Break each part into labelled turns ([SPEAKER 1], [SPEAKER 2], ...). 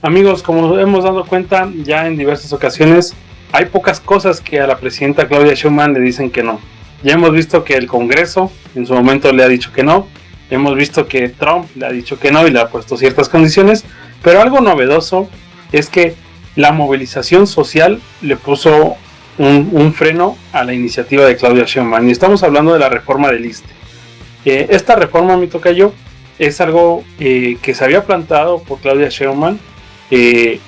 [SPEAKER 1] Amigos, como hemos dado cuenta ya en diversas ocasiones, hay pocas cosas que a la presidenta Claudia Sheinbaum le dicen que no. Ya hemos visto que el Congreso en su momento le ha dicho que no, hemos visto que Trump le ha dicho que no y le ha puesto ciertas condiciones, pero algo novedoso es que la movilización social le puso un freno a la iniciativa de Claudia Sheinbaum, y estamos hablando de la reforma del ISSSTE. Esta reforma, mi tocayo, es algo que se había plantado por Claudia Sheinbaum. De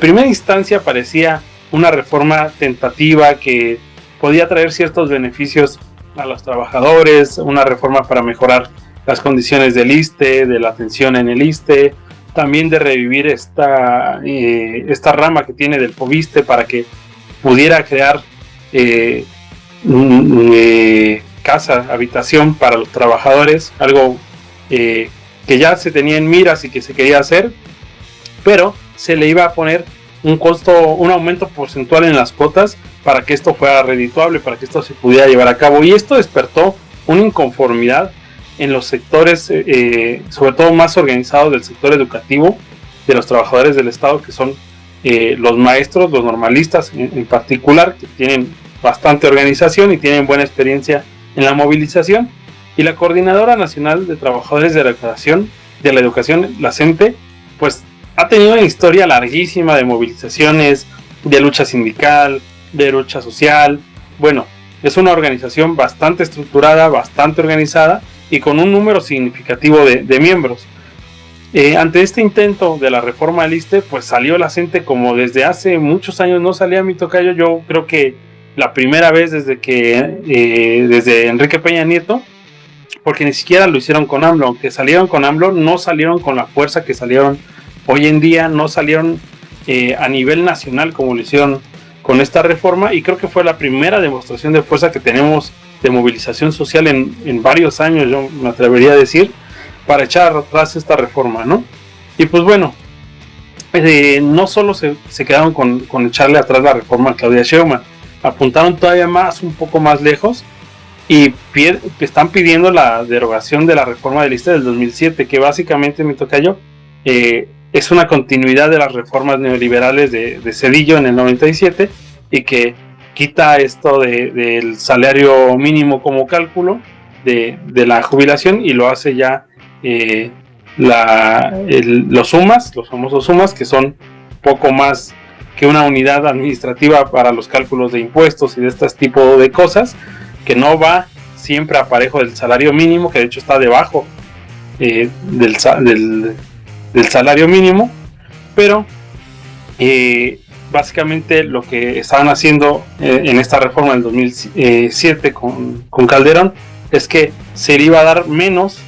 [SPEAKER 1] primera instancia parecía una reforma tentativa que podía traer ciertos beneficios a los trabajadores, una reforma para mejorar las condiciones del ISSSTE, de la atención en el ISSSTE, también de revivir esta rama que tiene del FOBISSSTE para que pudiera crear casa, habitación para los trabajadores, algo que ya se tenía en miras y que se quería hacer, pero se le iba a poner un costo, un aumento porcentual en las cuotas para que esto fuera redituable, para que esto se pudiera llevar a cabo, y esto despertó una inconformidad en los sectores, sobre todo más organizados del sector educativo, de los trabajadores del Estado, que son los maestros, los normalistas en particular, que tienen bastante organización y tienen buena experiencia en la movilización, y la Coordinadora Nacional de Trabajadores de la Educación, la CENTE, pues ha tenido una historia larguísima de movilizaciones, de lucha sindical, de lucha social. Bueno, es una organización bastante estructurada, bastante organizada y con un número significativo de miembros. Ante este intento de la reforma del ISSSTE, pues salió la CENTE como desde hace muchos años no salía, mi tocayo. Yo creo que la primera vez desde Enrique Peña Nieto, porque ni siquiera lo hicieron con AMLO. Aunque salieron con AMLO, no salieron con la fuerza que salieron hoy en día, no salieron a nivel nacional como lo hicieron con esta reforma, y creo que fue la primera demostración de fuerza que tenemos de movilización social en varios años, yo me atrevería a decir, para echar atrás esta reforma, ¿no? Y pues bueno, no solo se quedaron con echarle atrás la reforma a Claudia Sheinbaum, apuntaron todavía un poco más lejos, y están pidiendo la derogación de la reforma del ISSSTE del 2007, que básicamente, mi tocayo, es una continuidad de las reformas neoliberales de Zedillo en el 97, y que quita esto del salario mínimo como cálculo de la jubilación, y lo hace ya los SUMAS, los famosos SUMAS, que son poco más que una unidad administrativa para los cálculos de impuestos y de este tipo de cosas, que no va siempre a parejo del salario mínimo, que de hecho está debajo del salario mínimo, pero básicamente lo que estaban haciendo en esta reforma del 2007 con Calderón es que se le iba a dar menos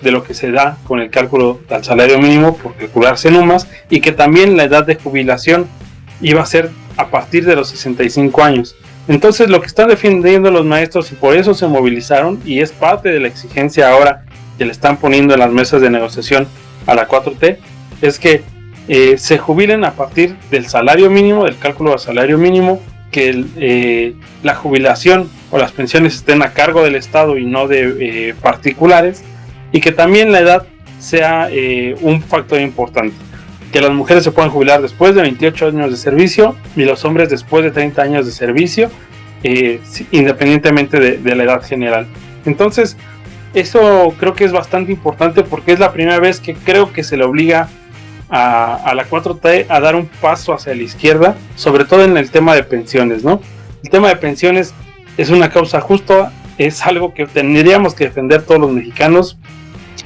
[SPEAKER 1] de lo que se da con el cálculo del salario mínimo por calcularse NUMAS, y que también la edad de jubilación iba a ser a partir de los 65 años. Entonces lo que están defendiendo los maestros, y por eso se movilizaron, y es parte de la exigencia ahora que le están poniendo en las mesas de negociación a la 4T, es que se jubilen a partir del salario mínimo, del cálculo del salario mínimo, que la jubilación o las pensiones estén a cargo del Estado y no de particulares, y que también la edad sea un factor importante, que las mujeres se puedan jubilar después de 28 años de servicio y los hombres después de 30 años de servicio, independientemente de la edad general. Entonces, eso creo que es bastante importante, porque es la primera vez que creo que se le obliga a la 4T a dar un paso hacia la izquierda, sobre todo en el tema de pensiones, ¿no? El tema de pensiones es una causa justa, es algo que tendríamos que defender todos los mexicanos,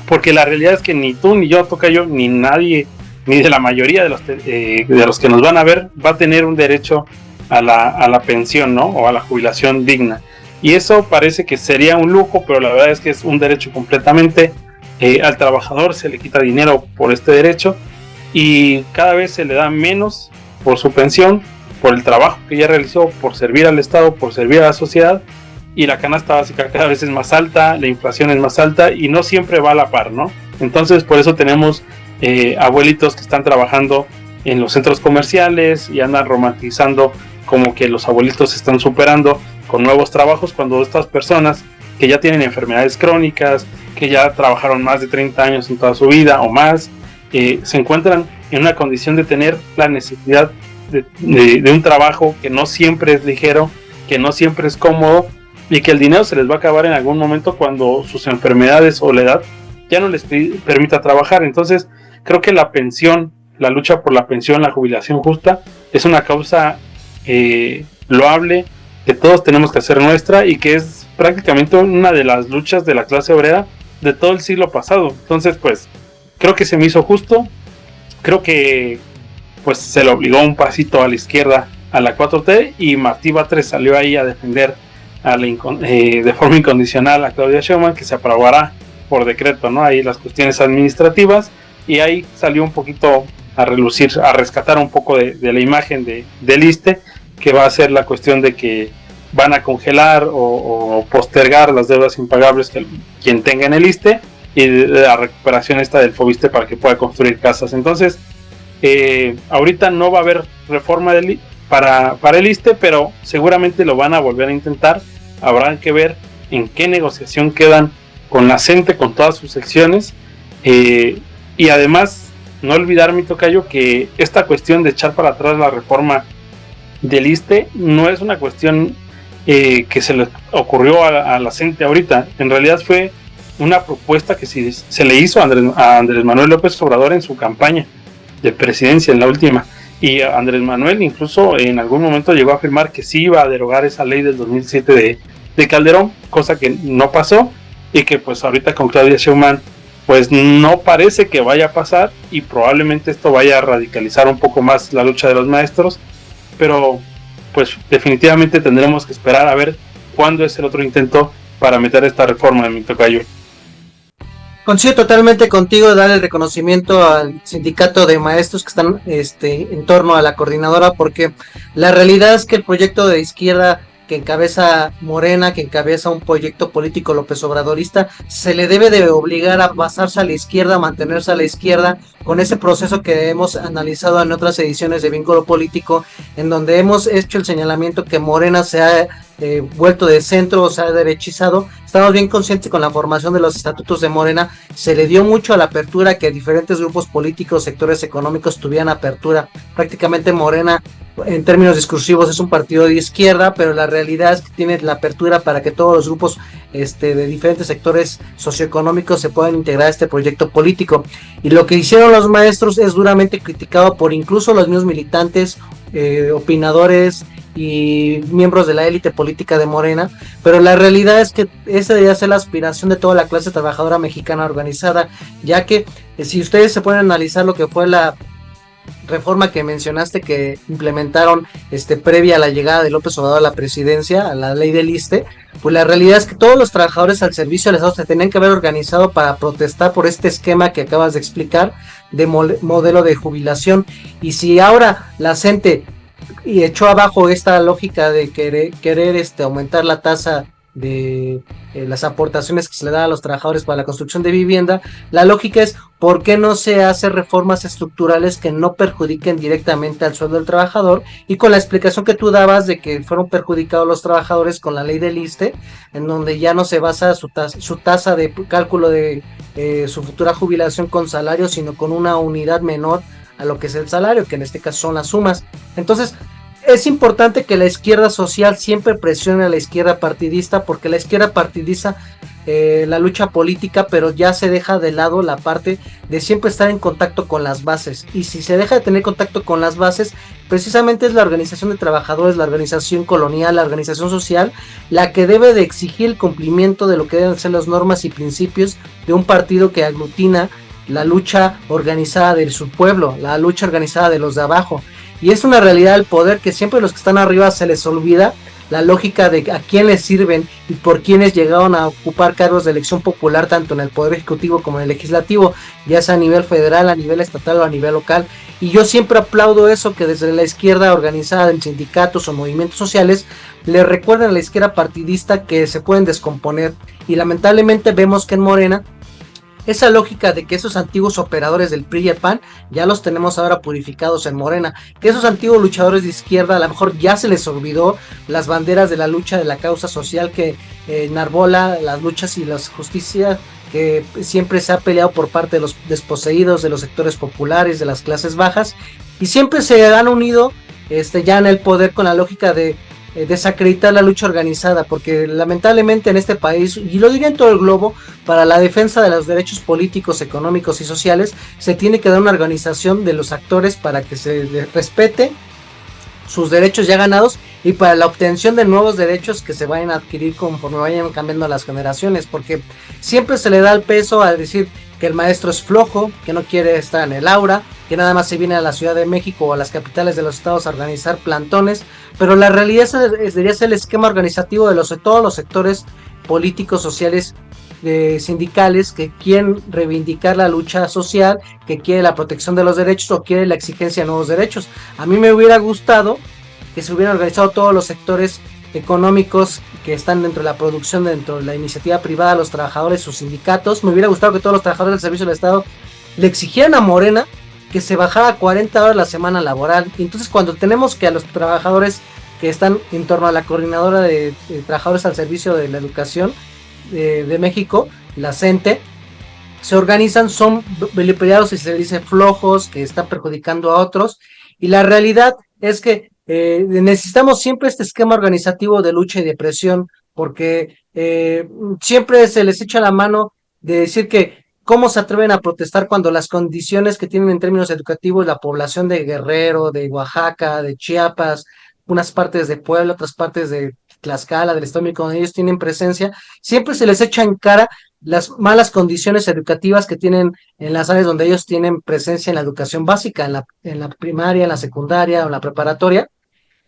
[SPEAKER 1] porque la realidad es que ni tú, ni yo, tocayo, ni nadie, ni de la mayoría de los que nos van a ver, va a tener un derecho a la pensión, ¿no? O a la jubilación digna. Y eso parece que sería un lujo, pero la verdad es que es un derecho completamente. Al trabajador se le quita dinero por este derecho, y cada vez se le da menos por su pensión, por el trabajo que ya realizó, por servir al Estado, por servir a la sociedad, y la canasta básica cada vez es más alta, la inflación es más alta, y no siempre va a la par, ¿no? Entonces por eso tenemos abuelitos que están trabajando en los centros comerciales y andan romantizando como que los abuelitos se están superando con nuevos trabajos, cuando estas personas que ya tienen enfermedades crónicas, que ya trabajaron más de 30 años en toda su vida o más, se encuentran en una condición de tener la necesidad de un trabajo que no siempre es ligero, que no siempre es cómodo, y que el dinero se les va a acabar en algún momento cuando sus enfermedades o la edad ya no les permita trabajar. Entonces creo que la pensión, la lucha por la pensión, la jubilación justa, es una causa loable, que todos tenemos que hacer nuestra, y que es prácticamente una de las luchas de la clase obrera de todo el siglo pasado. Entonces pues creo que se me hizo justo, creo que pues se le obligó un pasito a la izquierda a la 4T, y Martí Batres salió ahí a defender de forma incondicional a Claudia Sheinbaum, que se aprobará por decreto, ¿no? Ahí las cuestiones administrativas, y ahí salió un poquito a relucir, a rescatar un poco de la imagen del ISSSTE, que va a ser la cuestión de que van a congelar o postergar las deudas impagables que quien tenga en el ISSSTE, y de la recuperación esta del FOBISSSTE para que pueda construir casas. Entonces ahorita no va a haber reforma para el ISSSTE, pero seguramente lo van a volver a intentar. Habrá que ver en qué negociación quedan con la CENTE, con todas sus secciones, y además no olvidar, mi tocayo, que esta cuestión de echar para atrás la reforma del ISSSTE no es una cuestión que se le ocurrió a la CENTE ahorita. En realidad fue una propuesta que se le hizo a Andrés Manuel López Obrador en su campaña de presidencia, en la última, y Andrés Manuel incluso en algún momento llegó a afirmar que sí iba a derogar esa ley del 2007 de Calderón, cosa que no pasó, y que pues ahorita con Claudia Sheinbaum pues no parece que vaya a pasar, y probablemente esto vaya a radicalizar un poco más la lucha de los maestros, pero pues definitivamente tendremos que esperar a ver cuándo es el otro intento para meter esta reforma de mi tocayo.
[SPEAKER 2] Coincido totalmente contigo, dar el reconocimiento al sindicato de maestros que están en torno a la coordinadora, porque la realidad es que el proyecto de izquierda que encabeza Morena, que encabeza un proyecto político López Obradorista, se le debe de obligar a pasarse a la izquierda, a mantenerse a la izquierda, con ese proceso que hemos analizado en otras ediciones de Vínculo Político, en donde hemos hecho el señalamiento que Morena se ha vuelto de centro, o se ha derechizado. Estamos bien conscientes con la formación de los estatutos de Morena, se le dio mucho a la apertura, que diferentes grupos políticos, sectores económicos tuvieran apertura. Prácticamente Morena, en términos discursivos, es un partido de izquierda, pero la realidad es que tiene la apertura para que todos los grupos de diferentes sectores socioeconómicos se puedan integrar a este proyecto político. Y lo que hicieron los maestros es duramente criticado por incluso los mismos militantes, opinadores y miembros de la élite política de Morena, pero la realidad es que esa debería ser la aspiración de toda la clase trabajadora mexicana organizada, ya que si ustedes se pueden analizar lo que fue la reforma que mencionaste que implementaron previa a la llegada de López Obrador a la presidencia, a la ley del ISSSTE, pues la realidad es que todos los trabajadores al servicio del Estado se tenían que haber organizado para protestar por este esquema que acabas de explicar de modelo de jubilación. Y si ahora la CENTE y echó abajo esta lógica de querer aumentar la tasa de las aportaciones que se le da a los trabajadores para la construcción de vivienda, la lógica es ¿por qué no se hace reformas estructurales que no perjudiquen directamente al sueldo del trabajador? Y con la explicación que tú dabas de que fueron perjudicados los trabajadores con la ley del ISSSTE, en donde ya no se basa su tasa de cálculo de su futura jubilación con salario, sino con una unidad menor a lo que es el salario, que en este caso son las sumas. Entonces es importante que la izquierda social siempre presione a la izquierda partidista, porque la izquierda partidiza la lucha política, pero ya se deja de lado la parte de siempre estar en contacto con las bases. Y si se deja de tener contacto con las bases, precisamente es la organización de trabajadores, la organización colonial, la organización social, la que debe de exigir el cumplimiento de lo que deben ser las normas y principios de un partido que aglutina la lucha organizada de su pueblo, la lucha organizada de los de abajo. Y es una realidad del poder que siempre los que están arriba se les olvida la lógica de a quién les sirven y por quiénes llegaron a ocupar cargos de elección popular tanto en el Poder Ejecutivo como en el Legislativo, ya sea a nivel federal, a nivel estatal o a nivel local. Y yo siempre aplaudo eso, que desde la izquierda organizada en sindicatos o movimientos sociales le recuerdan a la izquierda partidista que se pueden descomponer. Y lamentablemente vemos que en Morena esa lógica de que esos antiguos operadores del PRI y el PAN ya los tenemos ahora purificados en Morena, que esos antiguos luchadores de izquierda a lo mejor ya se les olvidó las banderas de la lucha de la causa social que enarbola las luchas y las justicias que siempre se ha peleado por parte de los desposeídos, de los sectores populares, de las clases bajas, y siempre se han unido ya en el poder con la lógica de desacreditar la lucha organizada, porque lamentablemente en este país, y lo diría en todo el globo, para la defensa de los derechos políticos, económicos y sociales, se tiene que dar una organización de los actores para que se respete sus derechos ya ganados y para la obtención de nuevos derechos que se vayan a adquirir conforme vayan cambiando las generaciones, porque siempre se le da el peso a decir que el maestro es flojo, que no quiere estar en el aula, que nada más se viene a la Ciudad de México o a las capitales de los estados a organizar plantones, pero la realidad debería ser el esquema organizativo de todos los sectores políticos, sociales, sindicales que quieren reivindicar la lucha social, que quiere la protección de los derechos o quiere la exigencia de nuevos derechos. A mí me hubiera gustado que se hubieran organizado todos los sectores económicos que están dentro de la producción, dentro de la iniciativa privada, los trabajadores, sus sindicatos. Me hubiera gustado que todos los trabajadores del servicio del Estado le exigieran a Morena que se bajara a 40 horas la semana laboral. Y entonces cuando tenemos que a los trabajadores que están en torno a la coordinadora de trabajadores al servicio de la educación de México, la CENTE, se organizan, son vilipendiados y se dice flojos, que están perjudicando a otros, y la realidad es que necesitamos siempre este esquema organizativo de lucha y de presión, porque siempre se les echa la mano de decir que cómo se atreven a protestar cuando las condiciones que tienen en términos educativos la población de Guerrero, de Oaxaca, de Chiapas, unas partes de Puebla, otras partes de Tlaxcala, del Estado de México, donde ellos tienen presencia, siempre se les echa en cara las malas condiciones educativas que tienen en las áreas donde ellos tienen presencia en la educación básica, en la primaria, en la secundaria o en la preparatoria,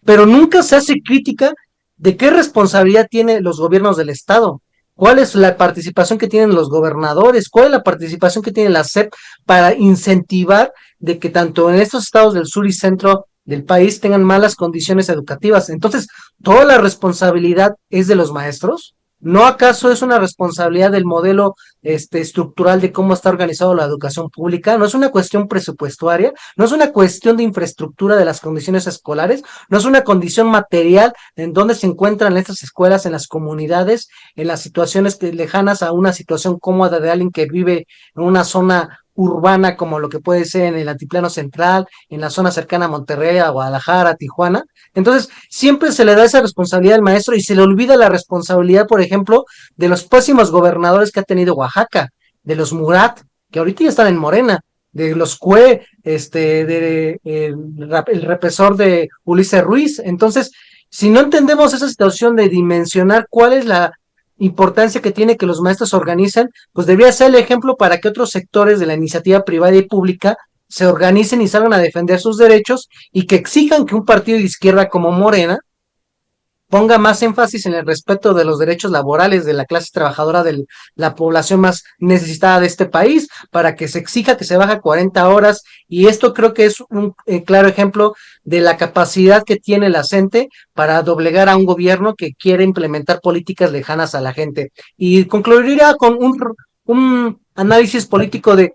[SPEAKER 2] pero nunca se hace crítica de qué responsabilidad tienen los gobiernos del Estado, cuál es la participación que tienen los gobernadores, cuál es la participación que tiene la SEP para incentivar de que tanto en estos estados del sur y centro del país tengan malas condiciones educativas. Entonces, ¿toda la responsabilidad es de los maestros? ¿No acaso es una responsabilidad del modelo estructural de cómo está organizado la educación pública? ¿No es una cuestión presupuestaria? ¿No es una cuestión de infraestructura de las condiciones escolares? ¿No es una condición material en donde se encuentran estas escuelas, en las comunidades, en las situaciones lejanas a una situación cómoda de alguien que vive en una zona urbana como lo que puede ser en el altiplano central, en la zona cercana a Monterrey, a Guadalajara, a Tijuana? Entonces, siempre se le da esa responsabilidad al maestro y se le olvida la responsabilidad, por ejemplo, de los pésimos gobernadores que ha tenido Oaxaca, de los Murat, que ahorita ya están en Morena, de los Cue, el represor de Ulises Ruiz. Entonces, si no entendemos esa situación de dimensionar cuál es la importancia que tiene que los maestros se organicen, pues debería ser el ejemplo para que otros sectores de la iniciativa privada y pública se organicen y salgan a defender sus derechos y que exijan que un partido de izquierda como Morena ponga más énfasis en el respeto de los derechos laborales de la clase trabajadora de la población más necesitada de este país, para que se exija que se baje a 40 horas, y esto creo que es un claro ejemplo de la capacidad que tiene la CENTE para doblegar a un gobierno que quiere implementar políticas lejanas a la gente. Y concluiría con un análisis político de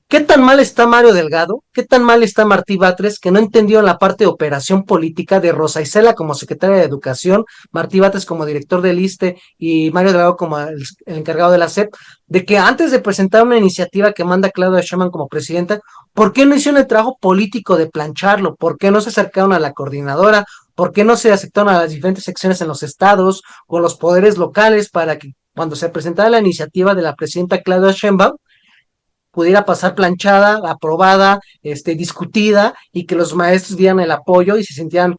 [SPEAKER 2] ¿qué tan mal está Mario Delgado? ¿Qué tan mal está Martí Batres, que no entendió la parte de operación política de Rosa Isela como secretaria de Educación, Martí Batres como director del ISSSTE y Mario Delgado como el encargado de la SEP, de que antes de presentar una iniciativa que manda Claudia Sheinbaum como presidenta, ¿por qué no hicieron el trabajo político de plancharlo? ¿Por qué no se acercaron a la coordinadora? ¿Por qué no se aceptaron a las diferentes secciones en los estados o los poderes locales para que cuando se presentara la iniciativa de la presidenta Claudia Sheinbaum pudiera pasar planchada, aprobada, discutida, y que los maestros dieran el apoyo y se sintieran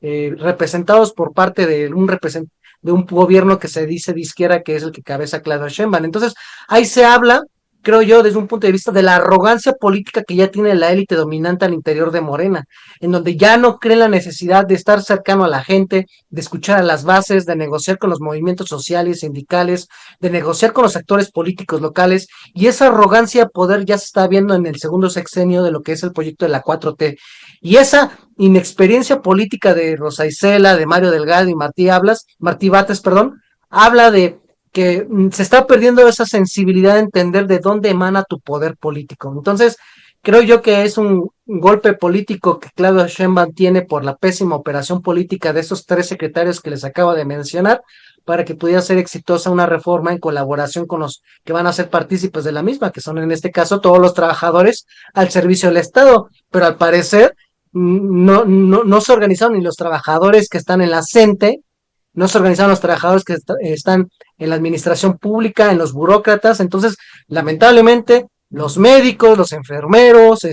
[SPEAKER 2] representados por parte de un gobierno que se dice de izquierda, que es el que cabeza Claudia Sheinbaum? Entonces, ahí se habla, creo yo, desde un punto de vista de la arrogancia política que ya tiene la élite dominante al interior de Morena, en donde ya no cree la necesidad de estar cercano a la gente, de escuchar a las bases, de negociar con los movimientos sociales, sindicales, de negociar con los actores políticos locales, y esa arrogancia de poder ya se está viendo en el segundo sexenio de lo que es el proyecto de la 4T, y esa inexperiencia política de Rosa Isela, de Mario Delgado y Martí Batres, perdón, habla de que se está perdiendo esa sensibilidad de entender de dónde emana tu poder político. Entonces, creo yo que es un golpe político que Claudia Sheinbaum tiene por la pésima operación política de esos tres secretarios que les acabo de mencionar, para que pudiera ser exitosa una reforma en colaboración con los que van a ser partícipes de la misma, que son en este caso todos los trabajadores al servicio del Estado, pero al parecer no se organizaron ni los trabajadores que están en la CENTE, no se organizaron los trabajadores que están en la administración pública, en los burócratas. Entonces, lamentablemente, los médicos, los enfermeros,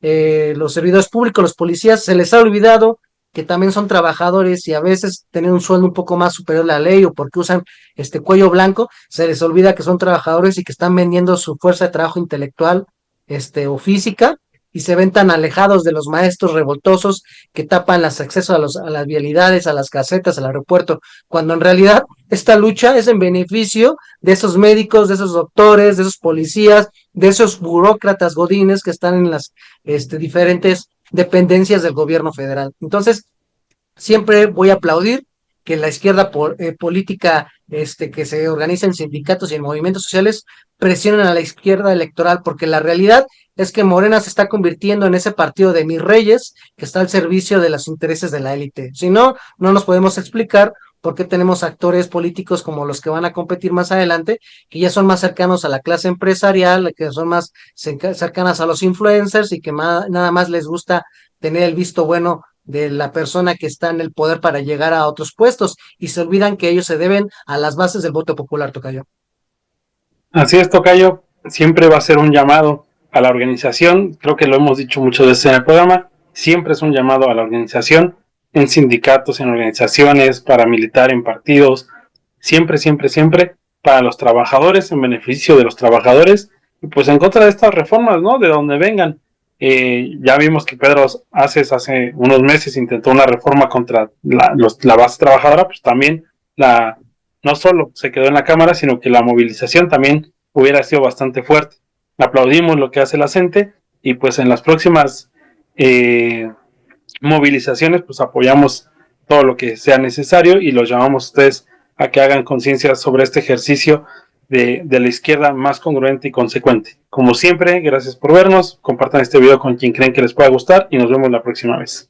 [SPEAKER 2] los servidores públicos, los policías, se les ha olvidado que también son trabajadores y a veces tienen un sueldo un poco más superior a la ley o porque usan este cuello blanco, se les olvida que son trabajadores y que están vendiendo su fuerza de trabajo intelectual, o física, y se ven tan alejados de los maestros revoltosos que tapan los accesos a las vialidades, a las casetas, al aeropuerto, cuando en realidad esta lucha es en beneficio de esos médicos, de esos doctores, de esos policías, de esos burócratas godines que están en las diferentes dependencias del gobierno federal. Entonces, siempre voy a aplaudir que la izquierda política que se organiza en sindicatos y en movimientos sociales presionen a la izquierda electoral, porque la realidad es que Morena se está convirtiendo en ese partido de mis reyes que está al servicio de los intereses de la élite. Si no, no nos podemos explicar por qué tenemos actores políticos como los que van a competir más adelante, que ya son más cercanos a la clase empresarial, que son más cercanas a los influencers y que nada más les gusta tener el visto bueno de la persona que está en el poder para llegar a otros puestos y se olvidan que ellos se deben a las bases del voto popular, tocayo.
[SPEAKER 1] Así es, tocayo, siempre va a ser un llamado a la organización, creo que lo hemos dicho muchas veces en el programa, siempre es un llamado a la organización, en sindicatos, en organizaciones, paramilitar, en partidos, siempre, siempre, siempre para los trabajadores, en beneficio de los trabajadores, y pues en contra de estas reformas, ¿no? De donde vengan. Ya vimos que Pedro Aces hace unos meses intentó una reforma contra la base trabajadora, pues también no solo se quedó en la Cámara, sino que la movilización también hubiera sido bastante fuerte. Aplaudimos lo que hace la CENTE y pues en las próximas movilizaciones pues apoyamos todo lo que sea necesario y los llamamos a ustedes a que hagan conciencia sobre este ejercicio de la izquierda más congruente y consecuente. Como siempre, gracias por vernos, compartan este video con quien creen que les pueda gustar y nos vemos la próxima vez.